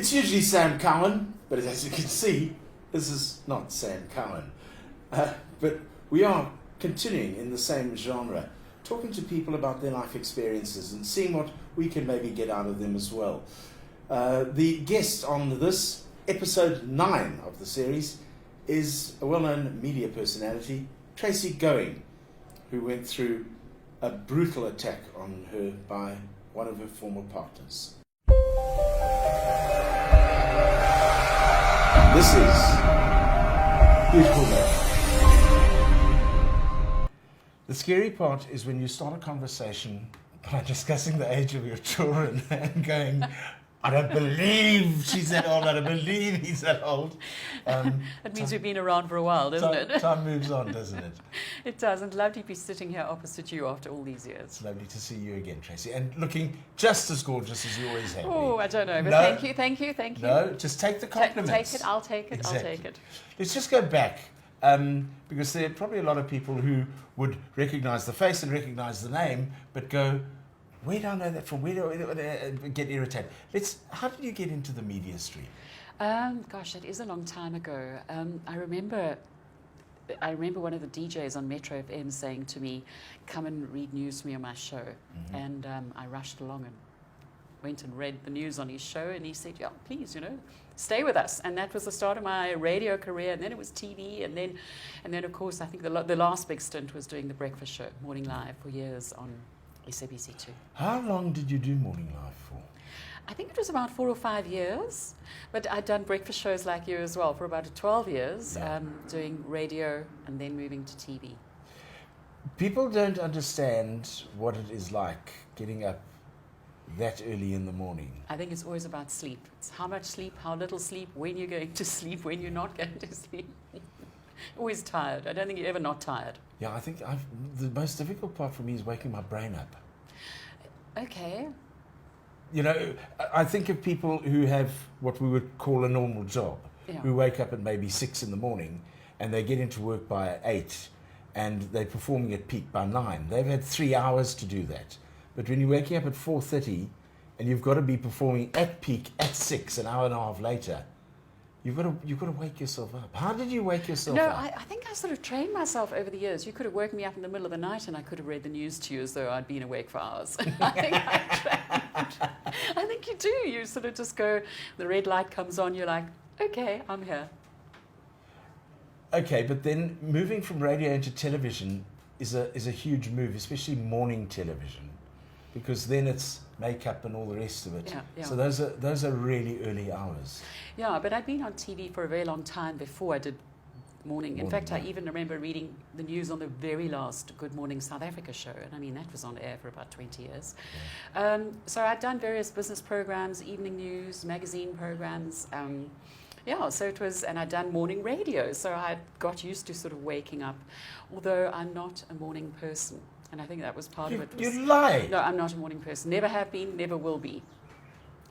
It's usually Sam Cowen, but as you can see, this is not Sam Cowen. But we are continuing in the same genre, talking to people about their life experiences and seeing what we can maybe get out of them as well. The guest on this, episode 9 of the series, is a well-known media personality, Tracy Going, who went through a brutal attack on her by one of her former partners. This is Beautiful Love. The scary part is when you start a conversation by discussing the age of your children and going, I don't believe she's that old, I don't believe he's that old. It means we've been around for a while, doesn't it? Time moves on, doesn't it? It does, and lovely to be sitting here opposite you after all these years. It's lovely to see you again, Tracy, and looking just as gorgeous as you always have. Oh, I don't know, but No. thank you. No, just take the compliments. Take it, I'll take it, Exactly. I'll take it. Let's just go back, because there are probably a lot of people who would recognise the face and recognise the name, but go, where do I know that from? Where do I get irritated? How did you get into the media stream? Gosh, that is a long time ago. I remember one of the DJs on Metro FM saying to me, come and read news for me on my show. Mm-hmm. And I rushed along and went and read the news on his show, and he said, yeah, please, stay with us. And that was the start of my radio career, and then it was TV, and then of course, I think the last big stint was doing the breakfast show, Morning Live, for years on SABC2. How long did you do Morning Live for? I think it was about 4 or 5 years, but I'd done breakfast shows like you as well for about 12 years, doing radio and then moving to TV. People don't understand what it is like getting up that early in the morning. I think it's always about sleep. It's how much sleep, how little sleep, when you're going to sleep, when you're not going to sleep. Always tired. I don't think you're ever not tired. Yeah, I think the most difficult part for me is waking my brain up. Okay. I think of people who have what we would call a normal job, who wake up at maybe 6 in the morning and they get into work by 8 and they're performing at peak by 9. They've had 3 hours to do that. But when you're waking up at 4:30 and you've got to be performing at peak at 6, an hour and a half later, you've got to wake yourself up. How did you wake yourself up? No, I think I sort of trained myself over the years. You could have woken me up in the middle of the night and I could have read the news to you as though I'd been awake for hours. I think you do. You sort of just go, the red light comes on, you're like, okay, I'm here. Okay, but then moving from radio into television is a huge move, especially morning television, because then it's makeup and all the rest of it. Yeah. So those are really early hours. Yeah, but I'd been on TV for a very long time before I did morning. In fact, I even remember reading the news on the very last Good Morning South Africa show, and I mean, that was on air for about 20 years. Yeah. So I'd done various business programs, evening news, magazine programs. So it was, and I'd done morning radio, so I got used to sort of waking up, although I'm not a morning person. And I think that was part of it. You lie. No, I'm not a morning person. Never have been, never will be.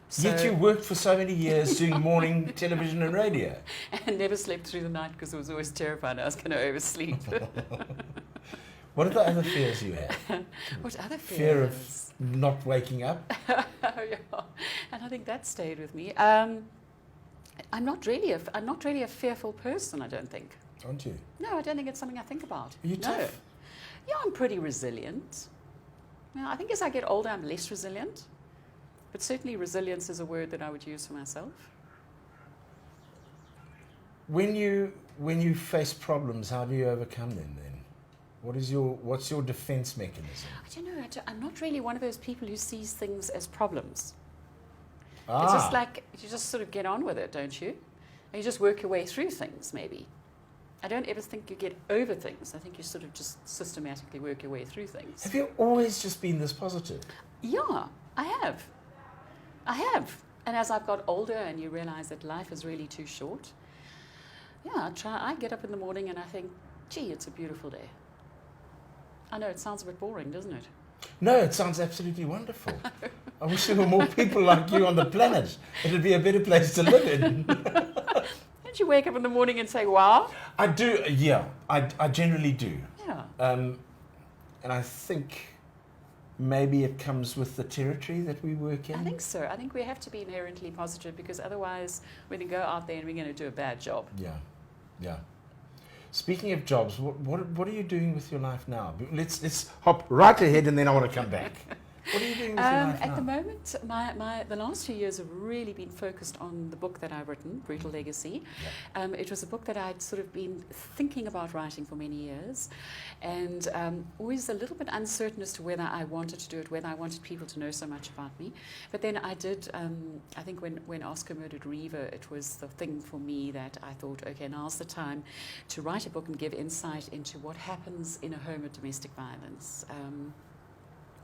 So, yet you worked for so many years doing morning television and radio. And never slept through the night because I was always terrified I was going to oversleep. What are the other fears you have? What other fears? Fear of not waking up? Yeah. And I think that stayed with me. I'm not really a fearful person, I don't think. Aren't you? No, I don't think it's something I think about. Are you tough? Yeah, I'm pretty resilient. I think as I get older, I'm less resilient. But certainly resilience is a word that I would use for myself. When you face problems, how do you overcome them then? What's your defense mechanism? I don't know. I'm not really one of those people who sees things as problems. Ah. It's just like, you just sort of get on with it, don't you? And you just work your way through things, maybe. I don't ever think you get over things. I think you sort of just systematically work your way through things. Have you always just been this positive? Yeah, I have. And as I've got older and you realize that life is really too short, I get up in the morning and I think, gee, it's a beautiful day. I know it sounds a bit boring, doesn't it? No, it sounds absolutely wonderful. I wish there were more people like you on the planet. It would be a better place to live in. Don't you wake up in the morning and say, wow? I do, yeah. I generally do. Yeah. And I think maybe it comes with the territory that we work in? I think so. I think we have to be inherently positive, because otherwise we're going to go out there and we're going to do a bad job. Yeah, yeah. Speaking of jobs, what are you doing with your life now? Let's hop right ahead, and then I want to come back. What are you doing with your life now? At the moment, the last 2 years have really been focused on the book that I've written, Brutal Legacy. Yeah. It was a book that I'd sort of been thinking about writing for many years, and always a little bit uncertain as to whether I wanted to do it, whether I wanted people to know so much about me. But then I did, I think when Oscar murdered Reeva, it was the thing for me that I thought, okay, now's the time to write a book and give insight into what happens in a home of domestic violence.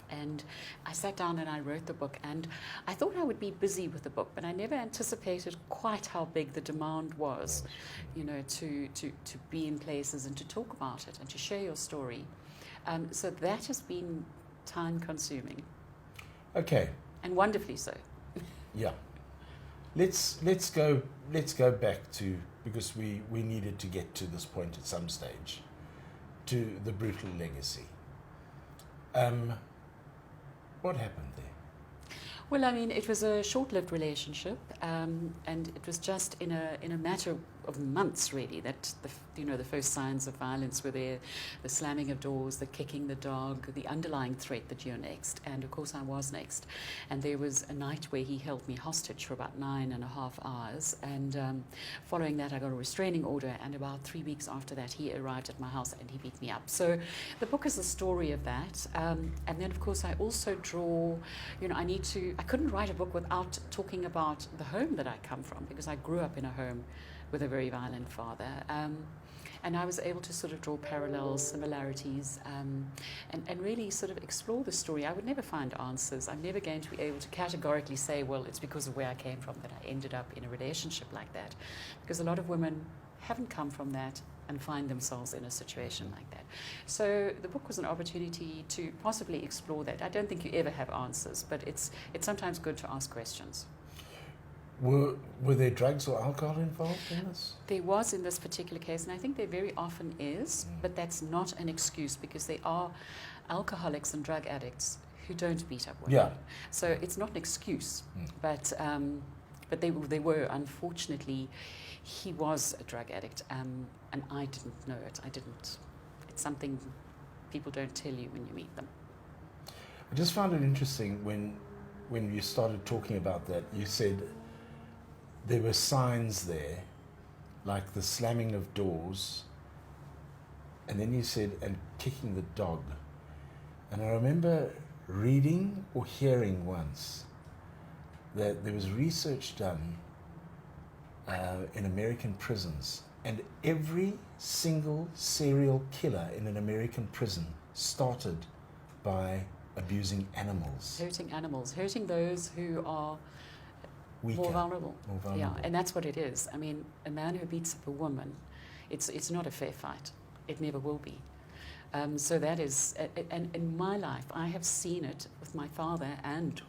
And I sat down and I wrote the book, and I thought I would be busy with the book, but I never anticipated quite how big the demand was, you know, to be in places and to talk about it and to share your story. So that has been time consuming. Okay. And wonderfully so. Yeah. Let's go back to, because we needed to get to this point at some stage, to the Brutal Legacy. What happened there? Well, I mean, it was a short-lived relationship, and it was just in a matter of months, really, that the first signs of violence were there: the slamming of doors, the kicking the dog, the underlying threat that you're next, and of course I was next. And there was a night where he held me hostage for about 9.5 hours, and following that I got a restraining order, and about 3 weeks after that he arrived at my house and he beat me up. So the book is the story of that, and then of course I also draw, I couldn't write a book without talking about the home that I come from, because I grew up in a home with a very violent father. And I was able to sort of draw parallels, similarities, and really sort of explore the story. I would never find answers. I'm never going to be able to categorically say, well, it's because of where I came from that I ended up in a relationship like that. Because a lot of women haven't come from that and find themselves in a situation like that. So the book was an opportunity to possibly explore that. I don't think you ever have answers, but it's sometimes good to ask questions. Were there drugs or alcohol involved in this? There was in this particular case, and I think there very often is, but that's not an excuse, because there are alcoholics and drug addicts who don't beat up women. Yeah. So it's not an excuse, but they were, unfortunately, he was a drug addict, and I didn't know it. It's something people don't tell you when you meet them. I just found it interesting when you started talking about that, you said there were signs there, like the slamming of doors, and then you said, and kicking the dog. And I remember reading or hearing once that there was research done in American prisons, and every single serial killer in an American prison started by abusing animals. Hurting those who are Weaker, more vulnerable. Yeah, and that's what it is. I mean, a man who beats up a woman, it's not a fair fight. It never will be. So that is, and in my life, I have seen it with my father and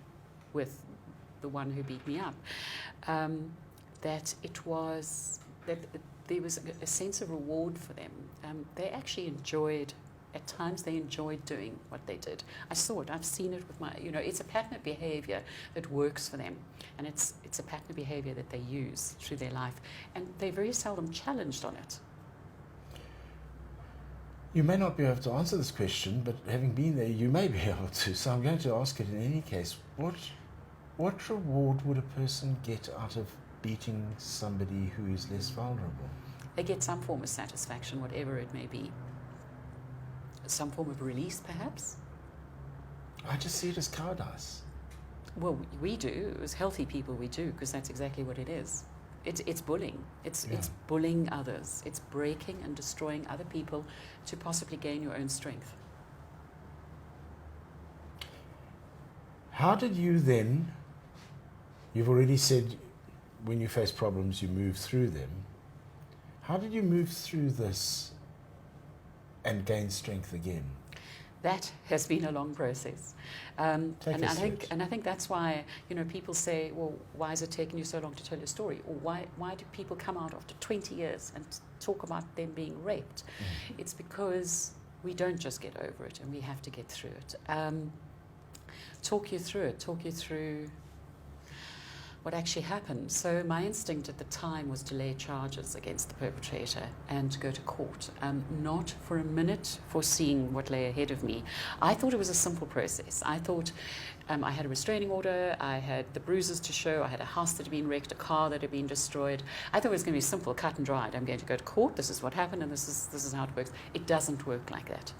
with the one who beat me up, that there was a sense of reward for them. They actually enjoyed. At times they enjoyed doing what they did. I saw it. I've seen it with it's a pattern of behavior that works for them. And it's a pattern of behavior that they use through their life. And they're very seldom challenged on it. You may not be able to answer this question, but having been there, you may be able to. So I'm going to ask it in any case. What reward would a person get out of beating somebody who is less vulnerable? They get some form of satisfaction, whatever it may be. Some form of release, perhaps? I just see it as cowardice. Well, we do. As healthy people, we do, because that's exactly what it is. It's bullying. It's bullying others. It's breaking and destroying other people to possibly gain your own strength. How did you then, you've already said when you face problems, you move through them. How did you move through this and gain strength again? That has been a long process, and I think that's why people say, well, why has it taken you so long to tell your story, or why do people come out after 20 years and talk about them being raped? It's because we don't just get over it, and we have to get through it. talk you through what actually happened. So my instinct at the time was to lay charges against the perpetrator and to go to court, not for a minute foreseeing what lay ahead of me. I thought it was a simple process. I thought I had a restraining order, I had the bruises to show, I had a house that had been wrecked, a car that had been destroyed. I thought it was going to be simple, cut and dried. I'm going to go to court, this is what happened, and this is how it works. It doesn't work like that.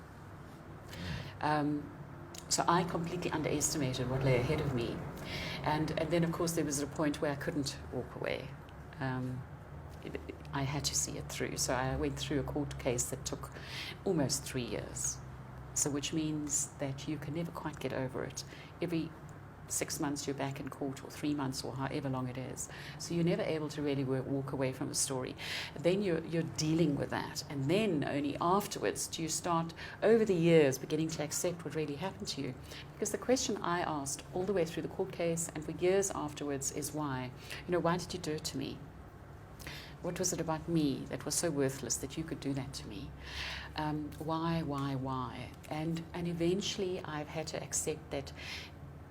So I completely underestimated what lay ahead of me. And then, of course, there was a point where I couldn't walk away. I had to see it through. So I went through a court case that took almost 3 years. So which means that you can never quite get over it. Every 6 months you're back in court, or 3 months, or however long it is. So you're never able to really walk away from the story. Then you're dealing with that. And then only afterwards do you start, over the years, beginning to accept what really happened to you. Because the question I asked all the way through the court case and for years afterwards is why? Why did you do it to me? What was it about me that was so worthless that you could do that to me? Why? And eventually I've had to accept that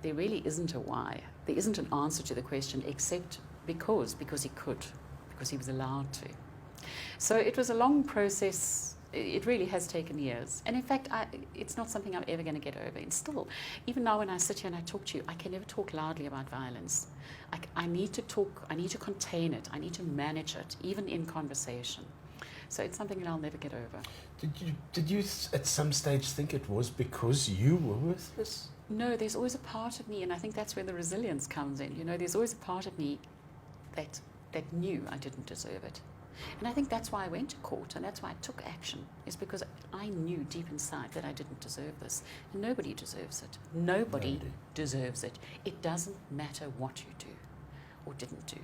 there really isn't a why. There isn't an answer to the question except because he could, because he was allowed to. So it was a long process. It really has taken years. And in fact, it's not something I'm ever going to get over. And still, even now when I sit here and I talk to you, I can never talk loudly about violence. I need to talk, I need to contain it, I need to manage it, even in conversation. So it's something that I'll never get over. Did you at some stage think it was because you were worthless? No, there's always a part of me, and I think that's where the resilience comes in. There's always a part of me that knew I didn't deserve it. And I think that's why I went to court, and that's why I took action, is because I knew deep inside that I didn't deserve this. And nobody deserves it. Nobody deserves it. It doesn't matter what you do or didn't do.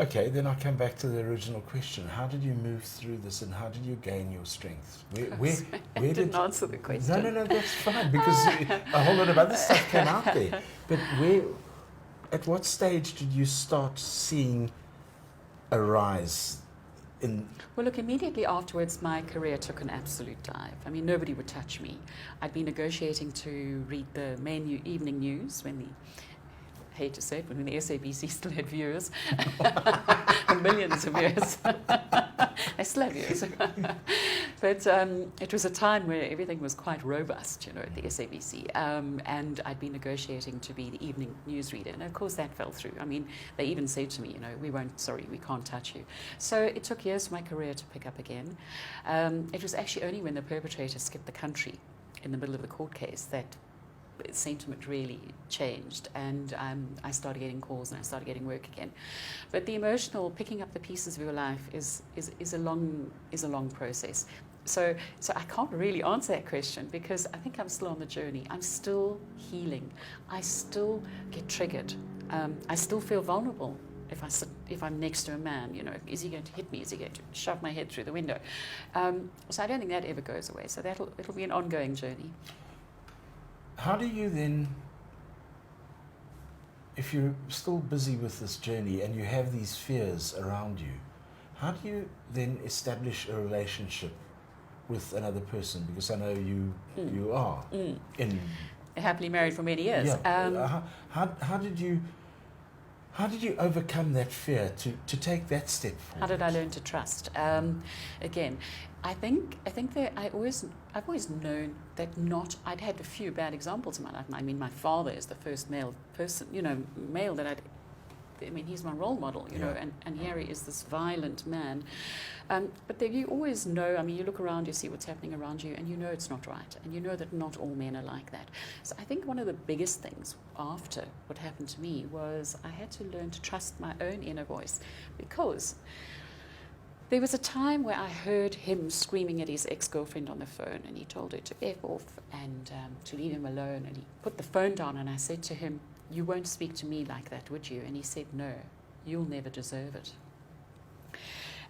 Okay, then I come back to the original question. How did you move through this, and how did you gain your strength? Where didn't answer the question. No, that's fine, because a whole lot of other stuff came out there. But at what stage did you start seeing a rise in? Well, look, immediately afterwards, my career took an absolute dive. I mean, nobody would touch me. I'd been negotiating to read the main evening news when I hate to say it, but when the SABC still had viewers, millions of viewers. They still have viewers. But it was a time where everything was quite robust, at the SABC. And I'd been negotiating to be the evening newsreader. And of course that fell through. I mean, they even said to me, we can't touch you. So it took years for my career to pick up again. It was actually only when the perpetrator skipped the country in the middle of the court case that sentiment really changed, and I started getting calls and I started getting work again. But the emotional picking up the pieces of your life is a long process. So I can't really answer that question, because I think I'm still on the journey. I'm still healing. I still get triggered. I still feel vulnerable if I'm next to a man. Is he going to hit me? Is he going to shove my head through the window? So I don't think that ever goes away. So it'll be an ongoing journey. How do you then, if you're still busy with this journey and you have these fears around you, how do you then establish a relationship with another person? Because I know you are in happily married for many years. Yeah. How did you overcome that fear to take that step forward? How did I learn to trust? Again, I think that I've always known that I'd had a few bad examples in my life. I mean, my father is the first male that he's my role model, and here he is, this violent man. But then you always know, you look around, you see what's happening around you, and you know it's not right, and you know that not all men are like that. So I think one of the biggest things after what happened to me was I had to learn to trust my own inner voice, because there was a time where I heard him screaming at his ex-girlfriend on the phone, and he told her to F off and to leave him alone, and he put the phone down, and I said to him, "You won't speak to me like that, would you?" And he said, "No, you'll never deserve it."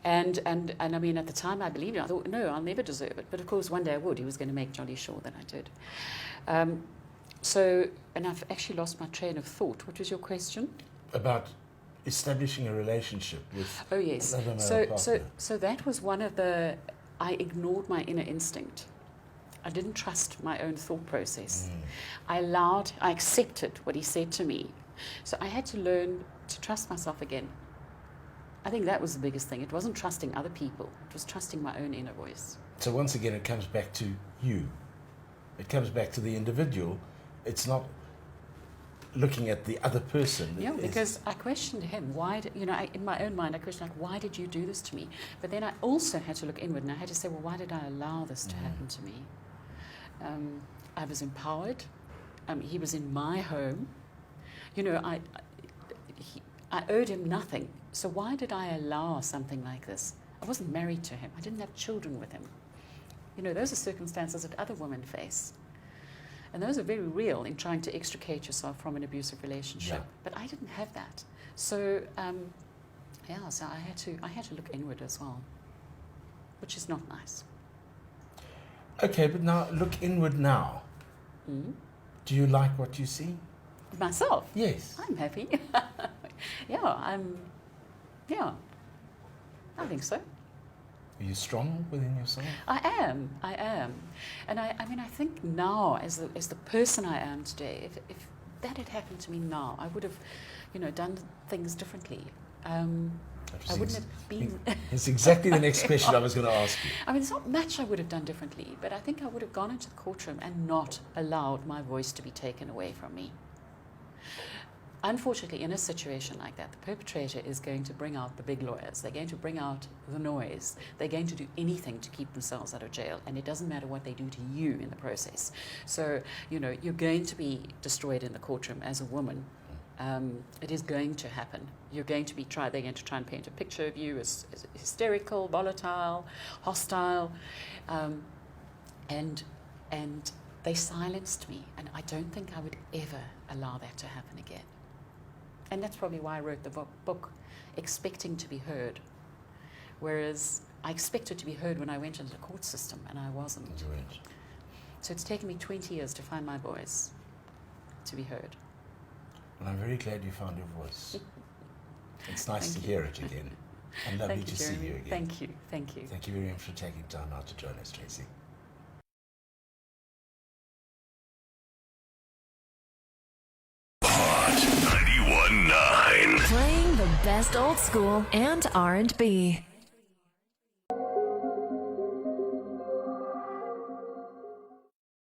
And I mean, at the time I believed it. I thought, no, I'll never deserve it. But of course, one day I would. He was going to make jolly sure that I did. And I've actually lost my train of thought. What was your question? About establishing a relationship with another male partner. So that was one of I ignored my inner instinct. I didn't trust my own thought process. I accepted what he said to me. So I had to learn to trust myself again. I think that was the biggest thing. It wasn't trusting other people. It was trusting my own inner voice. So once again, it comes back to you. It comes back to the individual. It's not looking at the other person. Yeah, because I questioned him. In my own mind, I questioned, like, why did you do this to me? But then I also had to look inward, and I had to say, well, why did I allow this to happen to me? I was empowered. He was in my home. I owed him nothing. So why did I allow something like this? I wasn't married to him. I didn't have children with him. Those are circumstances that other women face. And those are very real in trying to extricate yourself from an abusive relationship. Yeah. But I didn't have that. So, so I had to look inward as well, which is not nice. Okay, but now look inward now. Do you like what you see? Myself? Yes. I'm happy. I think so. Are you strong within yourself? I am. And I think now, as the person I am today, if that had happened to me now, I would have, done things differently. I wouldn't have been... It's exactly the next question I was going to ask you. There's not much I would have done differently, but I think I would have gone into the courtroom and not allowed my voice to be taken away from me. Unfortunately, in a situation like that, the perpetrator is going to bring out the big lawyers. They're going to bring out the noise. They're going to do anything to keep themselves out of jail, and it doesn't matter what they do to you in the process. So, you're going to be destroyed in the courtroom as a woman. It is going to happen. You're going to be tried. They're going to try and paint a picture of you as hysterical, volatile, hostile, and they silenced me. And I don't think I would ever allow that to happen again. And that's probably why I wrote the book, expecting to be heard. Whereas I expected to be heard when I went into the court system, and I wasn't. You weren't. So it's taken me 20 years to find my voice, to be heard. Well, I'm very glad you found your voice. It's nice to hear it again. And lovely to see you again. Thank you. Thank you very much for taking time out to join us, Tracy. Hot 91.9. Playing the best old school and R&B.